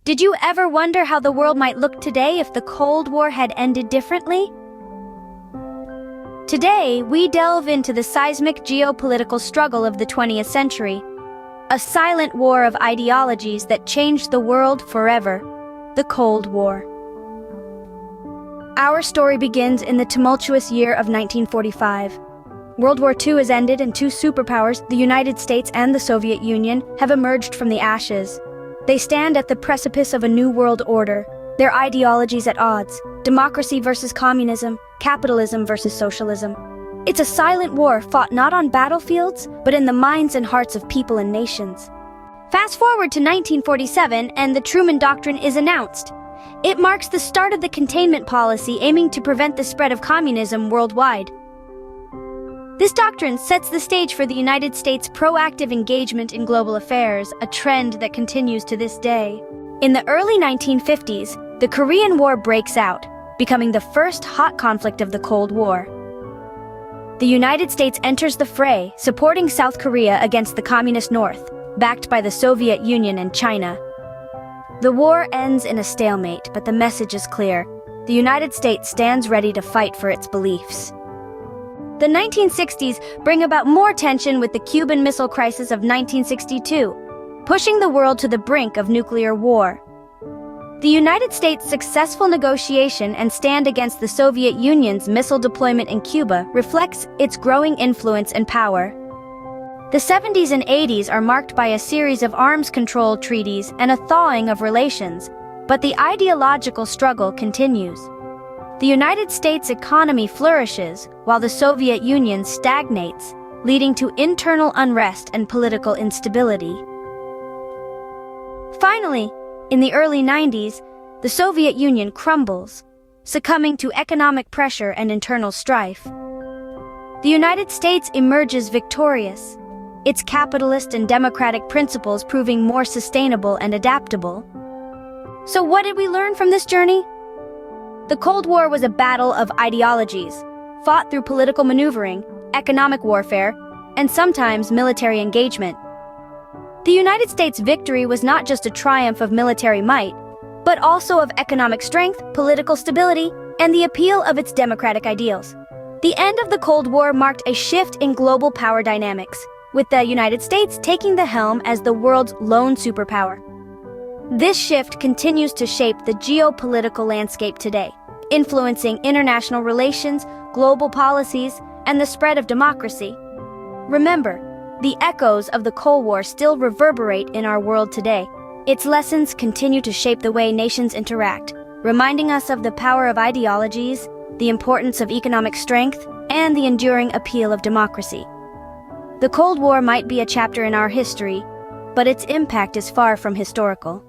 Did you ever wonder how the world might look today if the Cold War had ended differently? Today, we delve into the seismic geopolitical struggle of the 20th century, a silent war of ideologies that changed the world forever, the Cold War. Our story begins in the tumultuous year of 1945. World War II has ended and two superpowers, the United States and the Soviet Union, have emerged from the ashes. They stand at the precipice of a new world order, their ideologies at odds, democracy versus communism, capitalism versus socialism. It's a silent war fought not on battlefields, but in the minds and hearts of people and nations. Fast forward to 1947 and the Truman Doctrine is announced. It marks the start of the containment policy aiming to prevent the spread of communism worldwide. This doctrine sets the stage for the United States' proactive engagement in global affairs, a trend that continues to this day. In the early 1950s, the Korean War breaks out, becoming the first hot conflict of the Cold War. The United States enters the fray, supporting South Korea against the Communist North, backed by the Soviet Union and China. The war ends in a stalemate, but the message is clear. The United States stands ready to fight for its beliefs. The 1960s bring about more tension with the Cuban Missile Crisis of 1962, pushing the world to the brink of nuclear war. The United States' successful negotiation and stand against the Soviet Union's missile deployment in Cuba reflects its growing influence and power. The 70s and 80s are marked by a series of arms control treaties and a thawing of relations, but the ideological struggle continues. The United States economy flourishes, while the Soviet Union stagnates, leading to internal unrest and political instability. Finally, in the early 90s, the Soviet Union crumbles, succumbing to economic pressure and internal strife. The United States emerges victorious, its capitalist and democratic principles proving more sustainable and adaptable. So what did we learn from this journey? The Cold War was a battle of ideologies, fought through political maneuvering, economic warfare, and sometimes military engagement. The United States' victory was not just a triumph of military might, but also of economic strength, political stability, and the appeal of its democratic ideals. The end of the Cold War marked a shift in global power dynamics, with the United States taking the helm as the world's lone superpower. This shift continues to shape the geopolitical landscape today, influencing international relations, global policies, and the spread of democracy. Remember, the echoes of the Cold War still reverberate in our world today. Its lessons continue to shape the way nations interact, reminding us of the power of ideologies, the importance of economic strength, and the enduring appeal of democracy. The Cold War might be a chapter in our history, but its impact is far from historical.